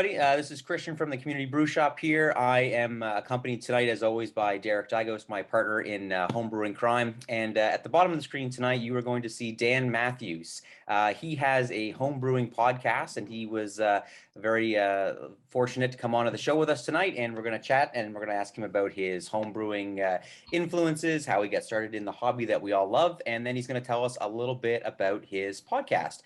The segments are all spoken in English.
everybody. This is Christian from the Community Brew Shop here. I am accompanied tonight, as always, by Derek Dygos, my partner in Homebrewing Crime. And at the bottom of the screen tonight, you are going to see Dan Mathews. He has a homebrewing podcast, and he was very fortunate to come on to the show with us tonight. And we're going to chat, and we're going to ask him about his homebrewing influences, how he got started in the hobby that we all love, and then he's going to tell us a little bit about his podcast.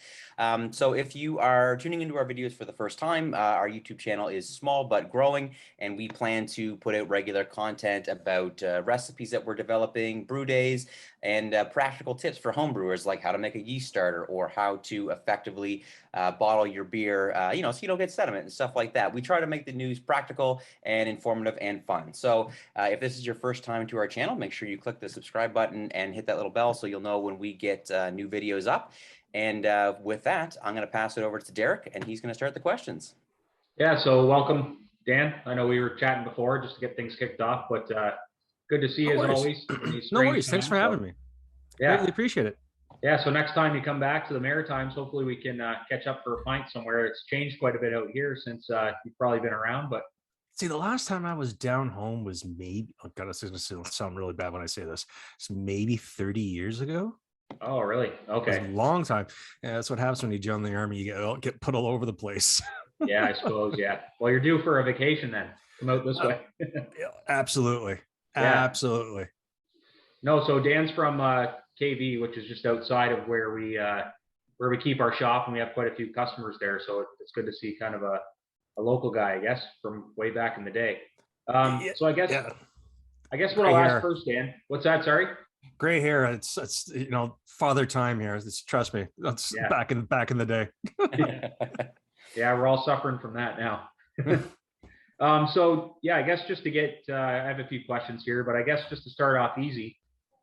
So if you are tuning into our videos for the first time, our YouTube channel is small but growing, and we plan to put out regular content about recipes that we're developing, brew days, and practical tips for homebrewers, like how to make a yeast starter or how to effectively bottle your beer, so you don't get sediment and stuff like that. We try to make the news practical and informative and fun. So if this is your first time to our channel, make sure you click the subscribe button and hit that little bell so you'll know when we get new videos up. And with that, I'm going to pass it over to Derek, and he's going to start the questions. Yeah, so welcome, Dan. I know we were chatting before just to get things kicked off, but good to see you as always. No worries. Thanks for having me. Yeah, really appreciate it. Yeah, so next time you come back to the Maritimes, hopefully we can catch up for a pint somewhere. It's changed quite a bit out here since you've probably been around, but. See, the last time I was down home was maybe, oh God, this is going to sound really bad when I say this. It's maybe 30 years ago. Oh, really? Okay. It was a long time. Yeah, that's what happens when you join the army. You get put all over the place. Yeah, I suppose. Yeah. Well, you're due for a vacation then. Come out this way. Absolutely. Yeah. Absolutely. No, so Dan's from KV, which is just outside of where we keep our shop, and we have quite a few customers there. So it's good to see kind of a local guy, I guess, from way back in the day. So I guess what I'll ask first, Dan. What's that? Sorry. Gray hair. It's father time here. Trust me. That's back in the day. Yeah, we're all suffering from that now. So yeah, I guess just to get, I have a few questions here, but I guess just to start off easy.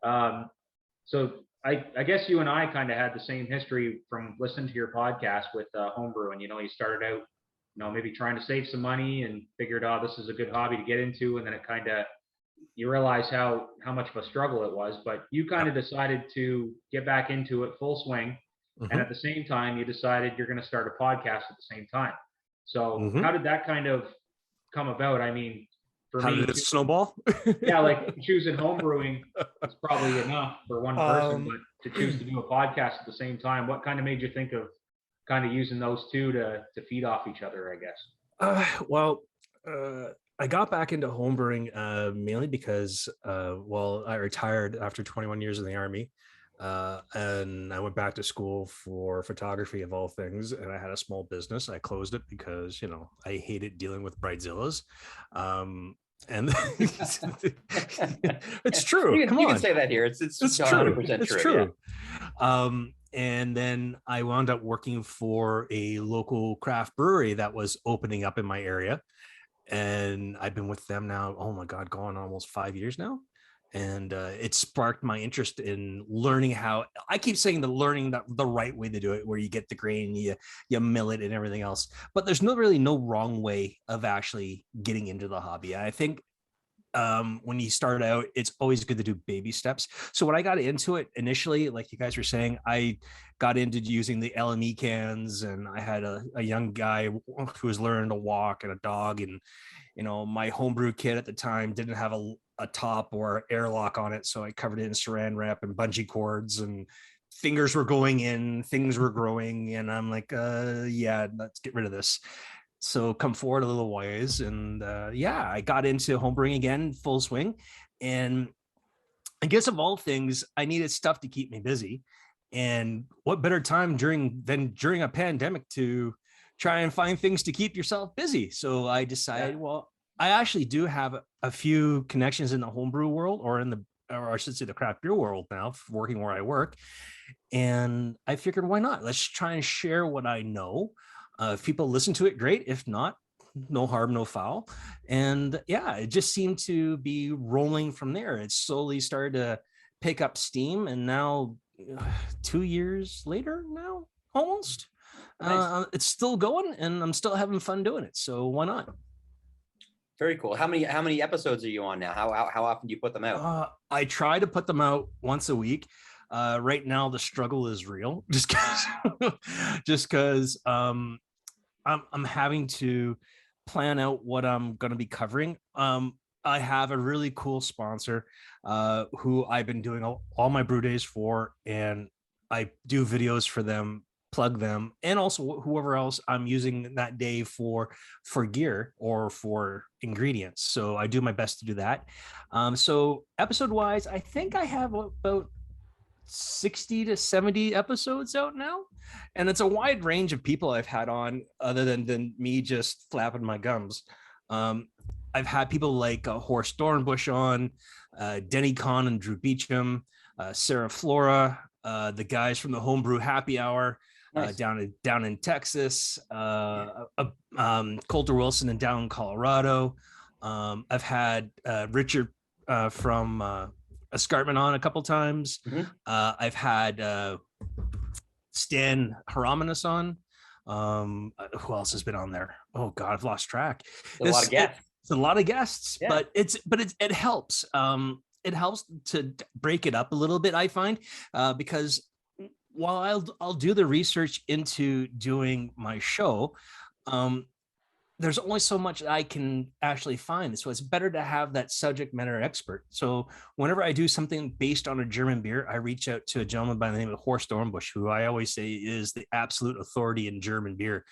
So I guess you and I kind of had the same history from listening to your podcast with Homebrew, and you started out, maybe trying to save some money and figured, oh, this is a good hobby to get into, and then it kind of, you realize how much of a struggle it was, but you kind of decided to get back into it full swing. Mm-hmm. And at the same time, you decided you're going to start a podcast at the same time. So how did that kind of come about? I mean, for me, did it snowball? Yeah, like choosing homebrewing is probably enough for one person, but to choose to do a podcast at the same time, what kind of made you think of kind of using those two to feed off each other, I guess? I got back into homebrewing mainly because, I retired after 21 years in the Army, and I went back to school for photography of all things, and I had a small business. I closed it because, I hated dealing with bridezillas. And it's true. You can say that here. It's 100% true. It's true. Yeah. And then I wound up working for a local craft brewery that was opening up in my area. And I've been with them now, oh my God, going on almost 5 years now. And it sparked my interest in learning how, I keep saying learning the right way to do it, where you get the grain, you mill it and everything else. But there's really no wrong way of actually getting into the hobby. I think when you start out, it's always good to do baby steps. So when I got into it initially, like you guys were saying, I got into using the LME cans, and I had a young guy who was learning to walk and a dog, and my homebrew kit at the time didn't have a top or airlock on it, so I covered it in saran wrap and bungee cords, and fingers were going in, things were growing, and I'm like, yeah, let's get rid of this. So come forward a little ways, and I got into homebrewing again, full swing. And I guess of all things, I needed stuff to keep me busy. And what better time than during a pandemic to try and find things to keep yourself busy? So I decided, well, I actually do have a few connections in the homebrew world, or I should say the craft beer world now, working where I work. And I figured, why not? Let's try and share what I know. If people listen to it, great. If not, no harm, no foul. And it just seemed to be rolling from there. It slowly started to pick up steam. And now 2 years later now, almost, nice. It's still going, and I'm still having fun doing it. So why not? Very cool. How many episodes are you on now? How often do you put them out? I try to put them out once a week. Right now, the struggle is real, just because I'm having to plan out what I'm going to be covering. I have a really cool sponsor who I've been doing all my brew days for, and I do videos for them, plug them, and also whoever else I'm using that day for gear or for ingredients. So I do my best to do that. So episode wise, I think I have about 60 to 70 episodes out now, and it's a wide range of people I've had on other than me just flapping my gums. I've had people like Horst Dornbush on, Denny Kahn and Drew Beecham, Sarah Flora, the guys from the Homebrew Happy Hour Nice. down in Texas, Coulter Wilson and down in Colorado. I've had Richard from Escarpment on a couple times. Mhm. I've had Stan Hieronymus on. Who else has been on there? Oh God, I've lost track. A lot of guests. It's a lot of guests, Yeah. but it helps. It helps to break it up a little bit, I find, because while I'll do the research into doing my show, there's only so much I can actually find. So it's better to have that subject matter expert. So whenever I do something based on a German beer, I reach out to a gentleman by the name of Horst Dornbush, who I always say is the absolute authority in German beer.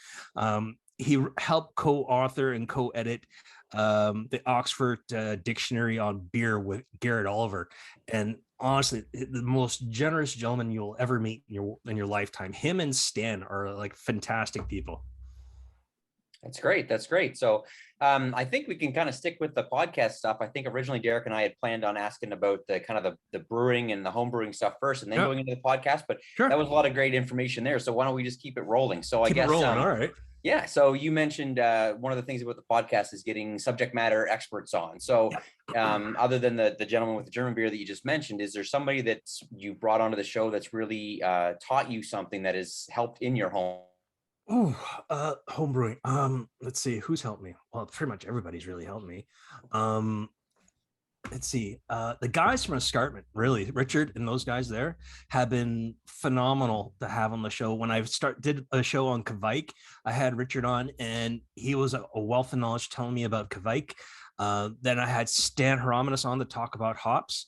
He helped co-author and co-edit the Oxford Dictionary on beer with Garrett Oliver. And honestly, the most generous gentleman you'll ever meet in your lifetime. Him and Stan are like fantastic people. That's great. That's great. So I think we can kind of stick with the podcast stuff. I think originally Derek and I had planned on asking about the kind of the brewing and the home brewing stuff first, and then going into the podcast. But that was a lot of great information there. So why don't we just keep it rolling? So I guess all right. Yeah. So you mentioned one of the things about the podcast is getting subject matter experts on. So other than the gentleman with the German beer that you just mentioned, is there somebody that you brought onto the show that's really taught you something that has helped in your home? Home brewing. Let's see who's helped me. Well, pretty much everybody's really helped me. Let's see. The guys from Escarpment, really, Richard and those guys there have been phenomenal to have on the show. When I did a show on Kvike, I had Richard on, and he was a wealth of knowledge telling me about Kvike. Then I had Stan Hieronymus on to talk about hops.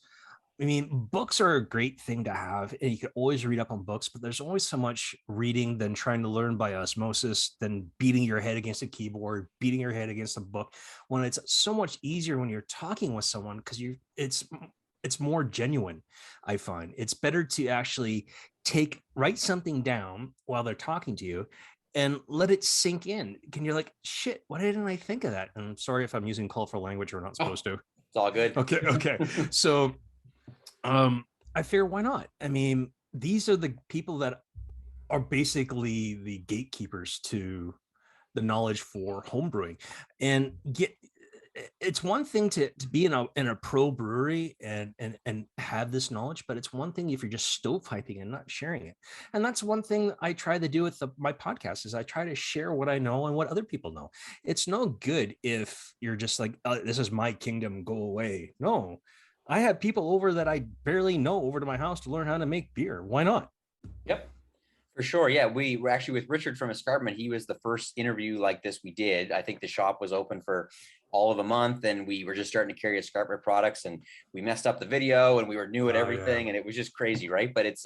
I mean, books are a great thing to have, and you can always read up on books, but there's always so much reading than trying to learn by osmosis, than beating your head against a keyboard, beating your head against a book, when it's so much easier when you're talking with someone, because it's more genuine. I find it's better to actually write something down while they're talking to you and let it sink in. Can you're like, shit, why didn't I think of that? And I'm sorry if I'm using colorful language we're not supposed to. It's all good. Okay. So I figure, why not? I mean, these are the people that are basically the gatekeepers to the knowledge for homebrewing. And it's one thing to be in a pro brewery and have this knowledge, but it's one thing if you're just stovepiping and not sharing it. And that's one thing I try to do with my podcast, is I try to share what I know and what other people know. It's no good if you're just like, this is my kingdom, go away. No, I have people over that I barely know over to my house to learn how to make beer. Why not? Yep, for sure. Yeah, we were actually with Richard from Escarpment. He was the first interview like this we did. I think the shop was open for all of a month, and we were just starting to carry Escarpment products, and we messed up the video, and we were new at everything, and it was just crazy, right? But it's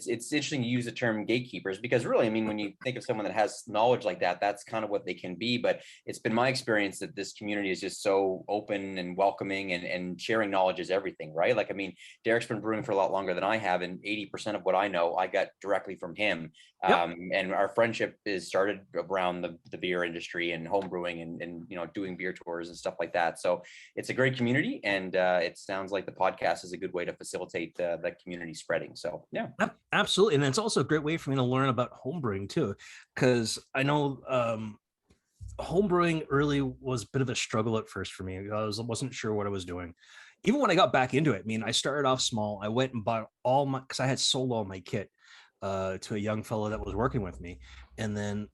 interesting to use the term gatekeepers, because really, I mean, when you think of someone that has knowledge like that, that's kind of what they can be. But it's been my experience that this community is just so open and welcoming, and sharing knowledge is everything, right? Like, I mean, Derek's been brewing for a lot longer than I have, and 80% of what I know, I got directly from him. And our friendship is started around the beer industry and home brewing and doing beer tours and stuff like that. So it's a great community, and it sounds like the podcast is a good way to facilitate that community spreading. So yeah, absolutely. And it's also a great way for me to learn about homebrewing too, because I know homebrewing early was a bit of a struggle at first for me. I wasn't sure what I was doing. Even when I got back into it, I mean, I started off small. I went and bought because I had sold all my kit to a young fellow that was working with me, and then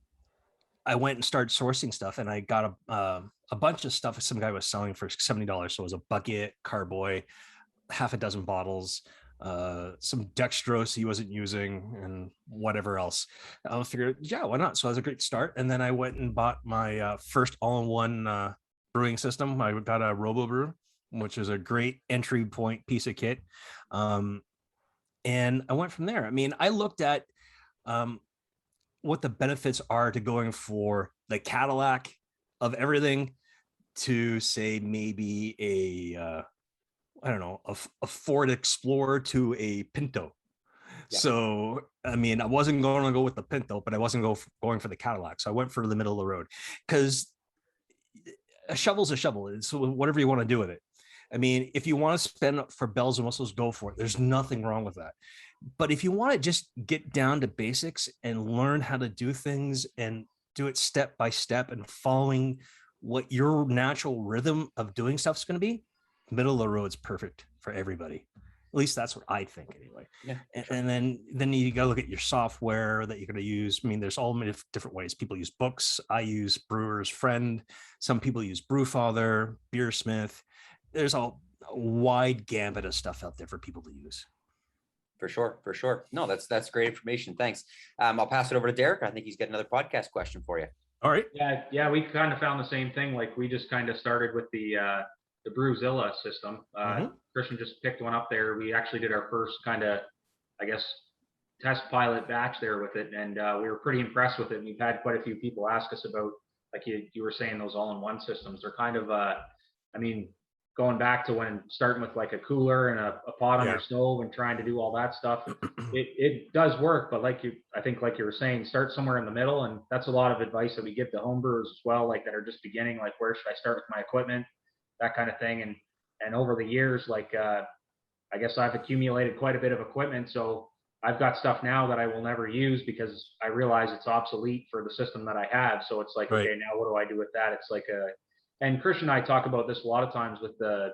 I went and started sourcing stuff, and I got a bunch of stuff some guy was selling for $70. So it was a bucket, carboy, half a dozen bottles, some dextrose he wasn't using, and whatever else. I figured, yeah, why not? So that was a great start. And then I went and bought my first all-in-one brewing system. I got a RoboBrew, which is a great entry point piece of kit. And I went from there. I mean, I looked at what the benefits are to going for the Cadillac of everything to, say, maybe I don't know, a Ford Explorer to a Pinto. Yeah. So, I mean, I wasn't going to go with the Pinto, but I wasn't going for the Cadillac. So I went for the middle of the road, because a shovel's a shovel. It's whatever you want to do with it. I mean, if you want to spend for bells and whistles, go for it. There's nothing wrong with that. But if you want to just get down to basics and learn how to do things and do it step by step and following what your natural rhythm of doing stuff is going to be, middle of the road is perfect for everybody. At least that's what I think, anyway. Yeah, sure. And then you got to look at your software that you're going to use. I mean, there's all many different ways. People use books. I use Brewer's Friend. Some people use Brewfather, Beersmith. There's a wide gambit of stuff out there for people to use. For sure. No, that's great information. Thanks. I'll pass it over to Derek. I think he's got another podcast question for you. All right. Yeah. We kind of found the same thing. Like, we just kind of started with the Brewzilla system. Christian just picked one up there. We actually did our first kind of, I guess, test pilot batch there with it, and we were pretty impressed with it. And we've had quite a few people ask us about, like you were saying, those all-in-one systems. They're kind of, I mean, going back to when starting with like a cooler and a pot on your stove and trying to do all that stuff, it does work. But like you were saying, start somewhere in the middle. And that's a lot of advice that we give to homebrewers as well, like that are just beginning, like, where should I start with my equipment, that kind of thing. And over the years, like, I guess I've accumulated quite a bit of equipment. So I've got stuff now that I will never use because I realize it's obsolete for the system that I have. So it's like, okay, now what do I do with that? It's like and Christian and I talk about this a lot of times with the,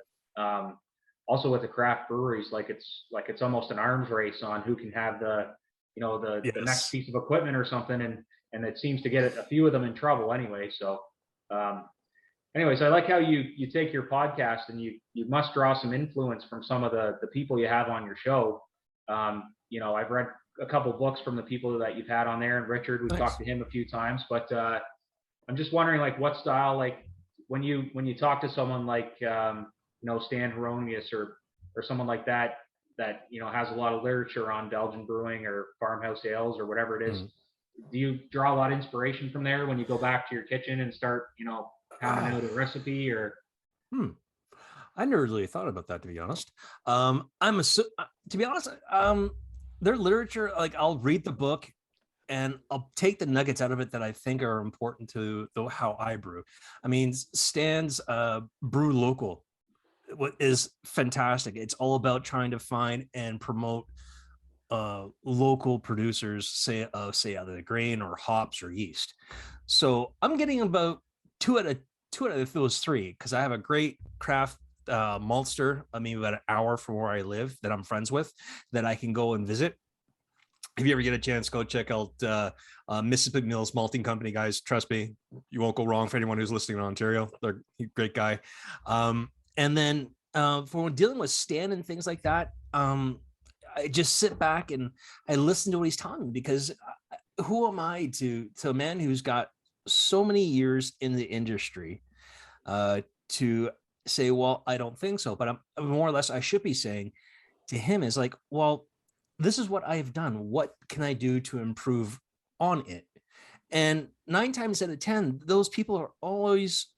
also with the craft breweries, like it's almost an arms race on who can have the next piece of equipment or something. And it seems to get a few of them in trouble anyway. So, anyways, I like how you take your podcast and you must draw some influence from some of the people you have on your show. I've read a couple books from the people that you've had on there, and Richard, we've talked to him a few times, but I'm just wondering, like, what style, like, when you talk to someone like Stan Hieronymus or someone like that has a lot of literature on Belgian brewing or farmhouse ales or whatever it is, do you draw a lot of inspiration from there when you go back to your kitchen and start pounding out a recipe? Or I never really thought about that, to be honest. Their literature, like, I'll read the book and I'll take the nuggets out of it that I think are important to how I brew. I mean, Stan's Brew Local is fantastic. It's all about trying to find and promote local producers, say either the grain or hops or yeast. So I'm getting about two out of those three, because I have a great craft maltster, I mean, about an hour from where I live, that I'm friends with, that I can go and visit. If you ever get a chance, go check out Mississippi Mills Malting Company, guys. Trust me, you won't go wrong. For anyone who's listening in Ontario, they're a great guy. And then for dealing with Stan and things like that, I just sit back and I listen to what he's telling me, because who am I to a man who's got so many years in the industry to say, well, I don't think so. But I'm more or less, I should be saying to him is like, well, this is what I've done. What can I do to improve on it? And 9 times out of 10, those people are always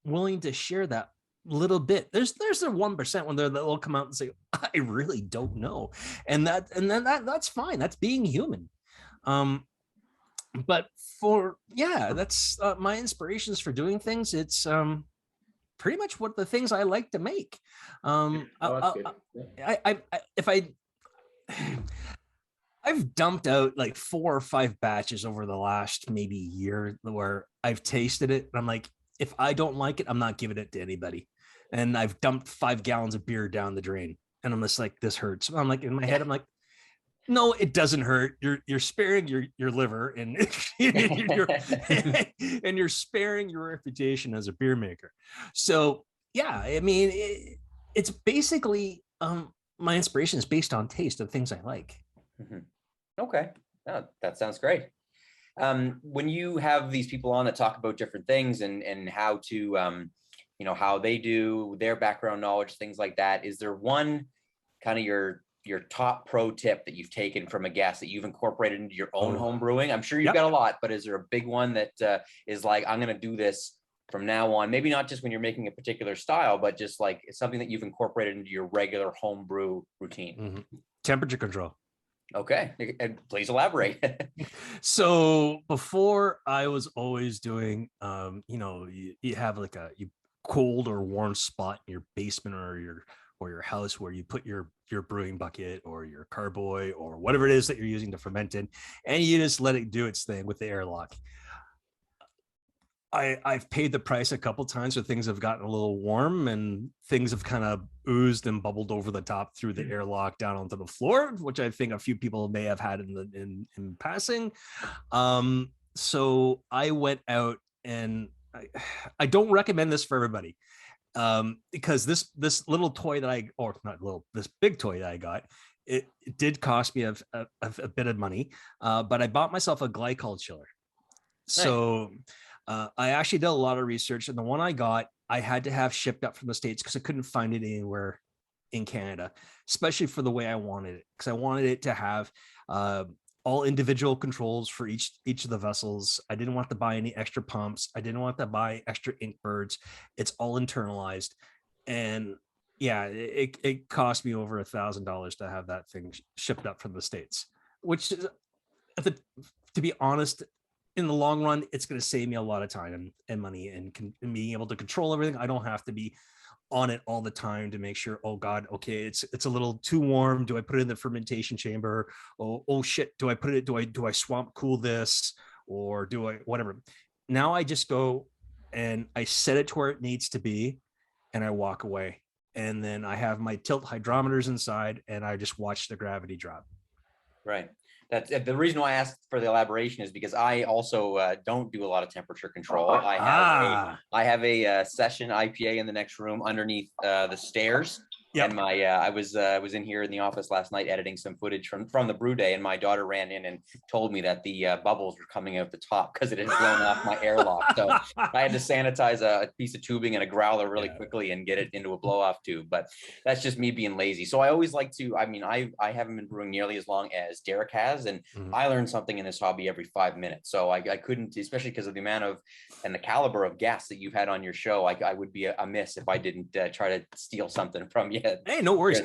willing to share that little bit. There's the 1% when they'll come out and say, I really don't know. And that's fine. That's being human. But that's my inspirations for doing things. It's pretty much what the things I like to make. I've dumped out like 4 or 5 batches over the last maybe year where I've tasted it and I'm like, if I don't like it, I'm not giving it to anybody. And I've dumped 5 gallons of beer down the drain, and I'm just like, this hurts. I'm like, in my head, I'm like, no, it doesn't hurt. You're sparing your liver and and you're sparing your reputation as a beer maker. So yeah, I mean, it's basically my inspiration is based on taste of things I like. Mhm. Okay. Oh, that sounds great. When you have these people on that talk about different things and how to, how they do their background knowledge, things like that, is there one kind of your top pro tip that you've taken from a guest that you've incorporated into your own home brewing? I'm sure you've got a lot, but is there a big one that is like, I'm going to do this from now on? Maybe not just when you're making a particular style, but just like it's something that you've incorporated into your regular home brew routine. Mm-hmm. Temperature control. Okay, and please elaborate. So before I was always doing, you have like you cold or warm spot in your basement or your house where you put your brewing bucket or your carboy or whatever it is that you're using to ferment in, and you just let it do its thing with the airlock. I've paid the price a couple times where things have gotten a little warm and things have kind of oozed and bubbled over the top through the airlock down onto the floor, which I think a few people may have had in passing. So I went out and I don't recommend this for everybody, because this little toy that this big toy that I got, it did cost me a bit of money, but I bought myself a glycol chiller. So I actually did a lot of research, and the one I got, I had to have shipped up from the States because I couldn't find it anywhere in Canada, especially for the way I wanted it, because I wanted it to have all individual controls for each of the vessels. I didn't want to buy any extra pumps. I didn't want to buy extra ink birds. It's all internalized. And yeah, it cost me over $1,000 to have that thing shipped up from the States, which is, to be honest, in the long run, it's going to save me a lot of time and money and being able to control everything. I don't have to be on it all the time to make sure, oh God, okay, it's a little too warm. Do I put it in the fermentation chamber? Oh shit, do I swamp cool this, or do I whatever? Now I just go and I set it to where it needs to be and I walk away. And then I have my tilt hydrometers inside and I just watch the gravity drop. Right. That's the reason why I asked for the elaboration, is because I also don't do a lot of temperature control. I have a session IPA in the next room underneath the stairs. Yep. And I was in here in the office last night editing some footage from the brew day, and my daughter ran in and told me that the bubbles were coming out the top because it had blown off my airlock. So I had to sanitize a piece of tubing and a growler really quickly and get it into a blow off tube. But that's just me being lazy. So I always like to. I mean, I haven't been brewing nearly as long as Derek has, and I learn something in this hobby every 5 minutes. So I couldn't, especially because of the amount of and the caliber of guests that you've had on your show. I would be amiss if I didn't try to steal something from you. Hey, no worries.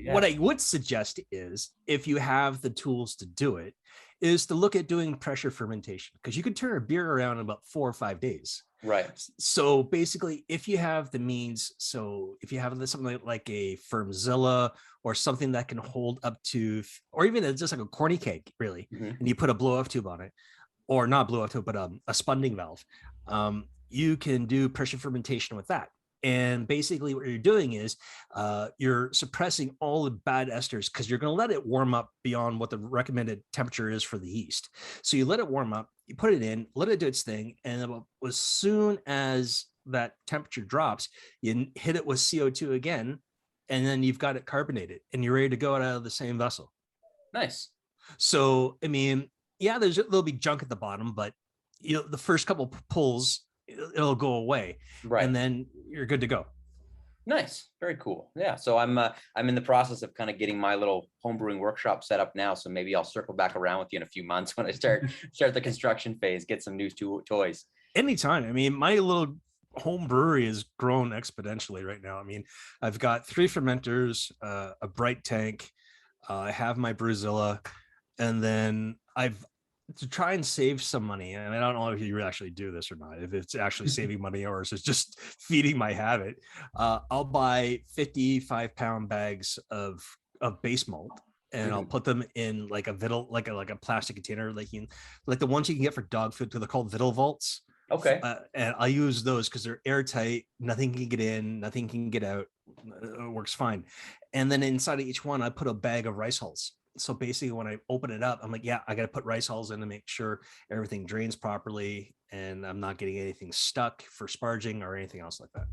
What I would suggest is, if you have the tools to do it, is to look at doing pressure fermentation, because you could turn a beer around in about 4 or 5 days. Right. So basically, if you have the means, so if you have something like a Firmzilla or something that can hold up to, or even just like a corny cake, really, and you put a blow off tube on it, or not blow off tube, but a spunding valve, you can do pressure fermentation with that. And basically what you're doing is you're suppressing all the bad esters, because you're going to let it warm up beyond what the recommended temperature is for the yeast. So you let it warm up, you put it in, let it do its thing. And as soon as that temperature drops, you hit it with CO2 again, and then you've got it carbonated and you're ready to go out of the same vessel. Nice. So, I mean, yeah, there'll be junk at the bottom, but the first couple pulls, it'll go away, right, and then you're good to go. Nice. Very cool. Yeah. So I'm in the process of kind of getting my little homebrewing workshop set up now. So maybe I'll circle back around with you in a few months when I start the construction phase, get some new toys. Anytime. I mean, my little home brewery has grown exponentially right now. I mean, I've got 3 fermenters, a bright tank. I have my Brewzilla, and then to try and save some money, and I don't know if you actually do this or not, if it's actually saving money or if it's just feeding my habit, I'll buy 55-pound bags of base malt, and I'll put them in like a Vittel, like a plastic container, like the ones you can get for dog food. They're called Vittel vaults. Okay. And I use those because they're airtight. Nothing can get in, nothing can get out. It works fine. And then inside of each one, I put a bag of rice hulls. So basically, when I open it up, I'm like, yeah, I got to put rice hulls in to make sure everything drains properly and I'm not getting anything stuck for sparging or anything else like that.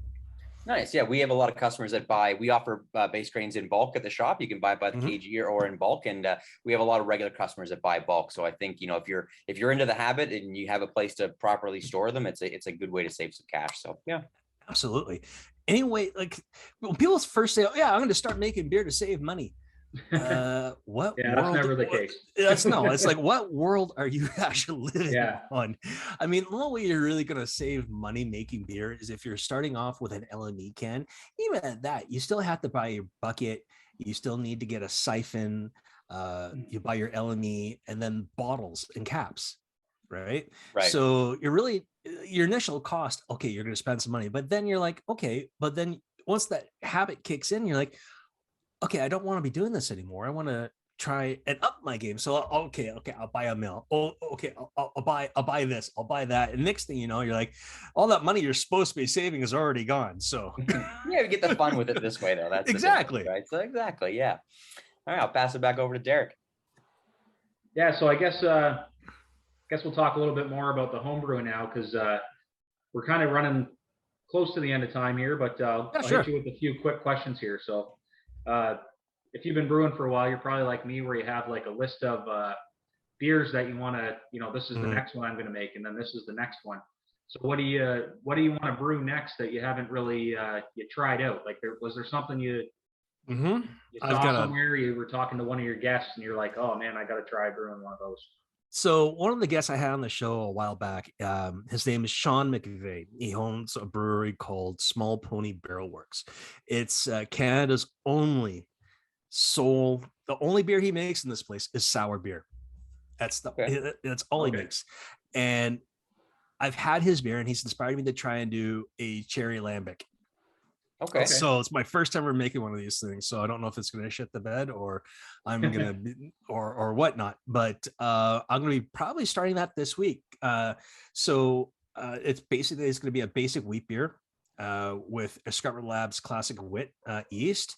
Nice. Yeah, we have a lot of customers that buy. We offer base grains in bulk at the shop. You can buy by the kg or in bulk, and we have a lot of regular customers that buy bulk. So I think if you're into the habit and you have a place to properly store them, it's a good way to save some cash. So yeah, absolutely. Anyway, like when people first say, "Oh, yeah, I'm going to start making beer to save money," what Yeah, world? that's never the case. It's like, what world are you actually living Yeah. on? I mean, the only way you're really going to save money making beer is if you're starting off with an LME can. Even at that, you still have to buy your bucket. You still need to get a siphon. You buy your LME and then bottles and caps, right? Right. So your initial cost, okay, you're going to spend some money, but then you're like, okay, but then once that habit kicks in, you're like, okay, I don't want to be doing this anymore. I want to try and up my game. So okay, I'll buy a mill. Oh, okay, I'll buy this, I'll buy that. And next thing you know, you're like, all that money you're supposed to be saving is already gone. So yeah, we get the fun with it this way, though. That's exactly right. So exactly, yeah. All right, I'll pass it back over to Derek. Yeah, so I guess we'll talk a little bit more about the homebrew now, because we're kind of running close to the end of time here, but I'll hit you with a few quick questions here. So if you've been brewing for a while, you're probably like me, where you have like a list of beers that you want to, this is the next one I'm going to make, and then this is the next one. So what do you want to brew next that you haven't really you tried out? Like, was there something you saw somewhere? You were talking to one of your guests and you're like, oh man, I got to try brewing one of those. So one of the guests I had on the show a while back, his name is Sean McVeigh. He owns a brewery called Small Pony Barrel Works. It's Canada's only the only beer he makes in this place is sour beer. That's all he makes. And I've had his beer, and he's inspired me to try and do a cherry lambic. Okay. So it's my first time ever making one of these things. So I don't know if it's going to shit the bed or I'm going to or whatnot, but I'm going to be probably starting that this week. It's going to be a basic wheat beer with Escarpment Labs Classic Wit yeast.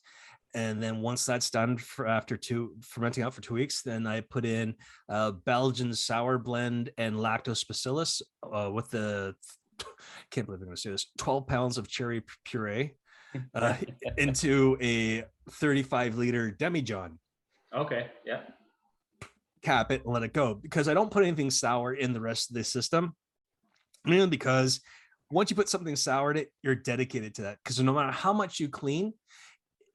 And then once that's done after fermenting out for 2 weeks, then I put in Belgian sour blend and lactose bacillus with the, can't believe I'm going to say this, 12 pounds of cherry puree into a 35-liter demijohn. Okay, yeah. Cap it and let it go, because I don't put anything sour in the rest of the system. Mainly because once you put something sour in it, you're dedicated to that. Because no matter how much you clean,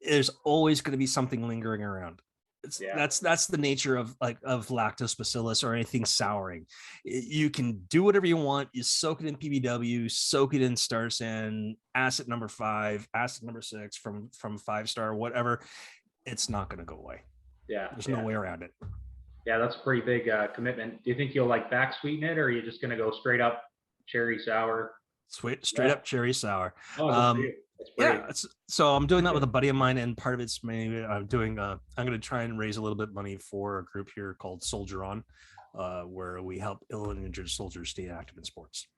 there's always going to be something lingering around. That's the nature of lactose bacillus or anything souring. You can do whatever you want. You soak it in PBW, soak it in Star San, acid number 5, acid number 6 from 5-star, whatever. It's not going to go away. Yeah, there's no way around it. Yeah, that's a pretty big commitment. Do you think you'll back sweeten it, or are you just going to go straight up cherry sour? Straight up cherry sour. So I'm doing that with a buddy of mine, and part of it's mainly I'm going to try and raise a little bit of money for a group here called Soldier On, where we help ill and injured soldiers stay active in sports.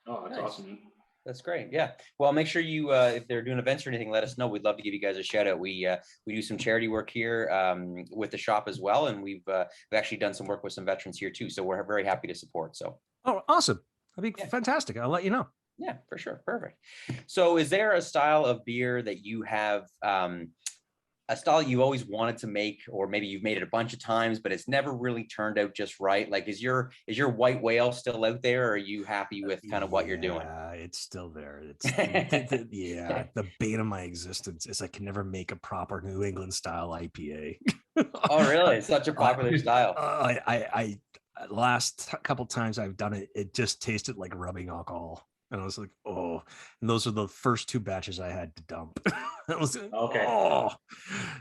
Oh, that's awesome. That's great. Yeah. Well, make sure you, if they're doing events or anything, let us know. We'd love to give you guys a shout out. We do some charity work here with the shop as well, and we've actually done some work with some veterans here too. So we're very happy to support. So. Oh, awesome. That'd be fantastic. I'll let you know. Yeah, for sure. Perfect. So is there a style of beer that you have, a style you always wanted to make, or maybe you've made it a bunch of times, but it's never really turned out just right? Like, is your white whale still out there, or are you happy with kind of what you're doing? Yeah, it's still there. It's the bane of my existence is I can never make a proper New England style IPA. Oh, really? It's such a popular style. I last couple times I've done it, it just tasted like rubbing alcohol. And I was like, oh, and those are the first 2 batches I had to dump. That was okay. Oh,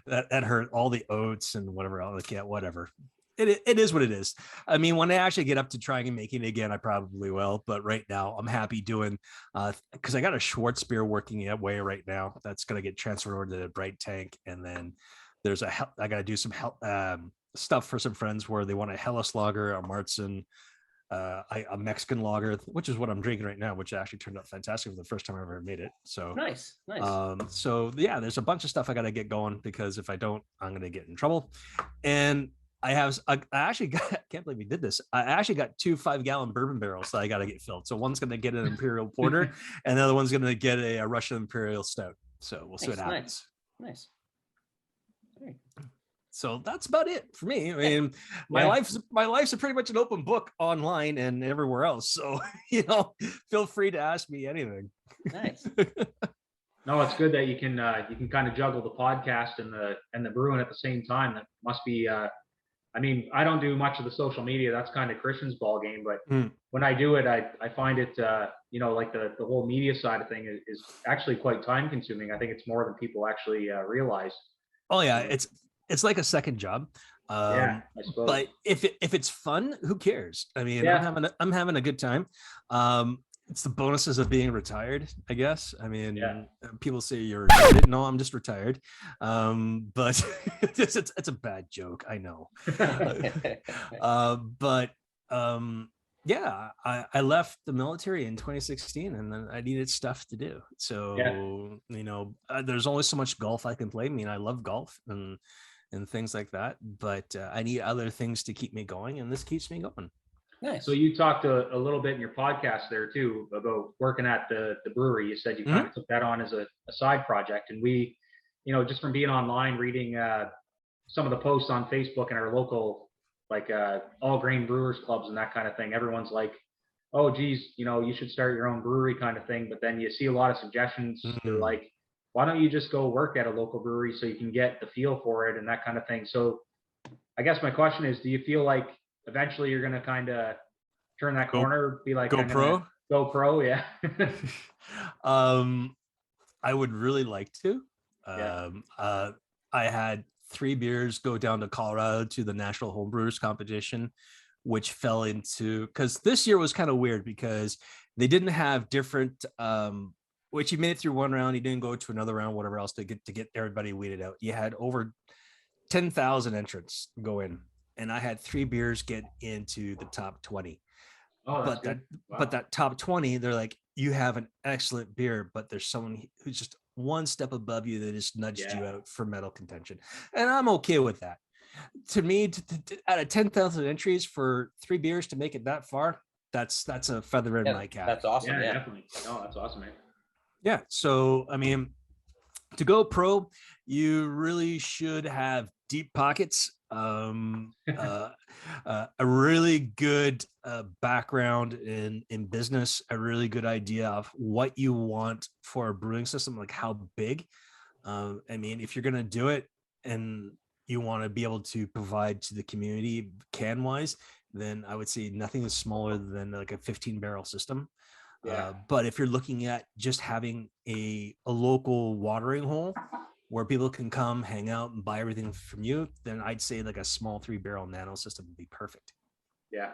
that hurt. All the oats and whatever else. Like, yeah, whatever. It is what it is. I mean, when I actually get up to trying and making it again, I probably will. But right now, I'm happy doing because I got a Schwartz beer working away right now. That's gonna get transferred over to the Bright Tank, and then there's I got to do some stuff for some friends where they want a Helles lager, a Martzen, a Mexican lager, which is what I'm drinking right now, which actually turned out fantastic for the first time I ever made it. So nice. So yeah, there's a bunch of stuff I got to get going, because if I don't, I'm going to get in trouble. And I actually got, I can't believe we did this. I actually got 2 5-gallon bourbon barrels that I got to get filled. So one's going to get an Imperial Porter and the other one's going to get a Russian Imperial Stout. So we'll see what happens. Nice. So that's about it for me. I mean, my life's a pretty much an open book online and everywhere else. So, feel free to ask me anything. Nice. No, it's good that you can kind of juggle the podcast and the brewing at the same time. That must be. I mean, I don't do much of the social media. That's kind of Christian's ball game. But when I do it, I find it, like the whole media side of thing is actually quite time consuming. I think it's more than people actually realize. Oh yeah, it's like a second job. I suppose. But if it's fun, who cares? I mean, I'm having a good time. It's the bonuses of being retired, I guess. I mean, people say you're retired. No, I'm just retired. But it's a bad joke, I know. I left the military in 2016 and then I needed stuff to do. So, there's always so much golf I can play. I mean, I love golf and things like that, but I need other things to keep me going, and this keeps me going. Nice. So you talked a little bit in your podcast there too about working at the brewery. You said you kind of took that on as a side project, and we, just from being online, reading some of the posts on Facebook and our local all grain brewers clubs and that kind of thing. Everyone's like, oh geez, you should start your own brewery kind of thing. But then you see a lot of suggestions. They're like, why don't you just go work at a local brewery so you can get the feel for it and that kind of thing. So I guess my question is, do you feel like eventually you're going to kind of turn that corner, be like, go pro? Yeah. I would really like to. I had 3 beers go down to Colorado to the National Homebrewers competition, which fell into, because this year was kind of weird because they didn't have different, which you made it through one round, you didn't go to another round, whatever else to get everybody weeded out. You had over 10,000 entrants go in, and I had 3 beers get into the top 20. Oh, that's good. Wow. But that top 20, they're like, you have an excellent beer, but there's someone who's just one step above you that just nudged you out for medal contention. And I'm okay with that. To me, out of 10,000 entries for 3 beers to make it that far, that's a feather in my cap. That's awesome. Yeah, definitely. No, that's awesome, man. Yeah. So, I mean, to go pro, you really should have deep pockets, a really good background in business, a really good idea of what you want for a brewing system, like how big. I mean, if you're going to do it and you want to be able to provide to the community can wise, then I would say nothing is smaller than like a 15-barrel system. But if you're looking at just having a local watering hole where people can come hang out and buy everything from you, then I'd say like a small 3-barrel nano system would be perfect. Yeah.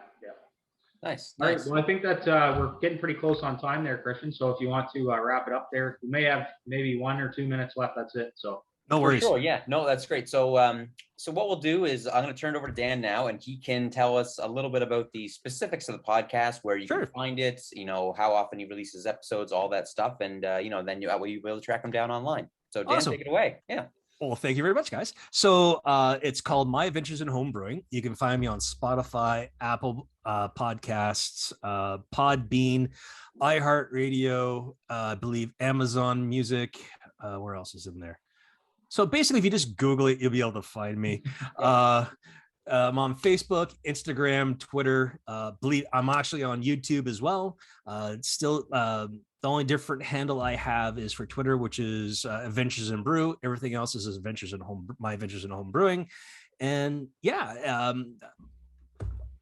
Nice. All right. Well, I think that we're getting pretty close on time there, Christian. So if you want to wrap it up there, we may have maybe 1 or 2 minutes left. That's it. So no worries. Sure. Yeah. No, that's great. So, so what we'll do is I'm going to turn it over to Dan now, and he can tell us a little bit about the specifics of the podcast, where you can find it, how often he releases episodes, all that stuff. And, then you'll be able to track him down online. So Dan, take it away. Yeah. Well, thank you very much, guys. So it's called My Adventures in Homebrewing. You can find me on Spotify, Apple Podcasts, Podbean, iHeartRadio, I believe Amazon Music. Where else is in there? So basically, if you just Google it, you'll be able to find me. I'm on Facebook, Instagram, Twitter. Believe I'm actually on YouTube as well. Still, the only different handle I have is for Twitter, which is Adventures in Brew. Everything else is My Adventures in Home Brewing. And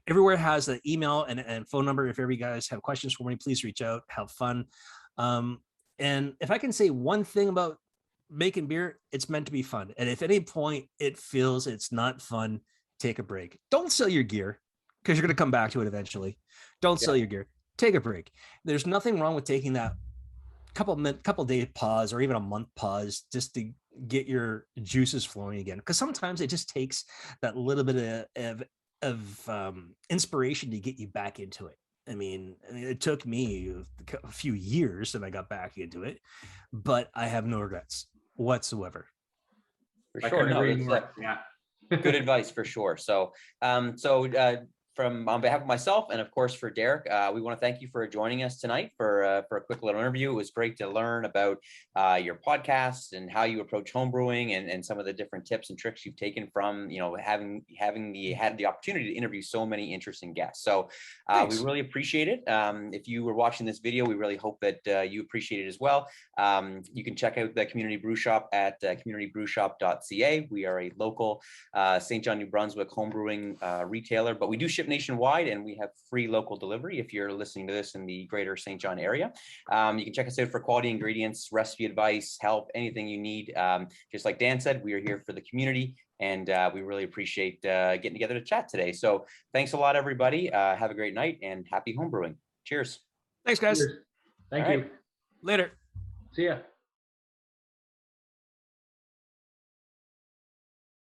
everywhere has an email and phone number. If ever you guys have questions for me, please reach out. Have fun. And if I can say one thing about making beer, it's meant to be fun. And if at any point it feels it's not fun, take a break. Don't sell your gear because you're going to come back to it eventually. Don't sell your gear. Take a break. There's nothing wrong with taking that couple day pause or even a month pause just to get your juices flowing again. Because sometimes it just takes that little bit of inspiration to get you back into it. I mean, it took me a few years and I got back into it, but I have no regrets whatsoever. For sure. No, yeah. Good advice for sure. So, from on behalf of myself and of course for Derek, we want to thank you for joining us tonight for a quick little interview. It was great to learn about your podcast and how you approach homebrewing and some of the different tips and tricks you've taken from having had the opportunity to interview so many interesting guests. So we really appreciate it. If you were watching this video, we really hope that you appreciate it as well. You can check out the Community Brew Shop at communitybrewshop.ca. We are a local St. John, New Brunswick homebrewing retailer, but we do ship nationwide and we have free local delivery if you're listening to this in the greater St. John area. You can check us out for quality ingredients, recipe advice, help, anything you need. Just like Dan said, we are here for the community, and we really appreciate getting together to chat today. So thanks a lot, everybody. Have a great night and happy homebrewing. Cheers. Thanks, guys. Cheers. Thank All you. right. Later. See ya.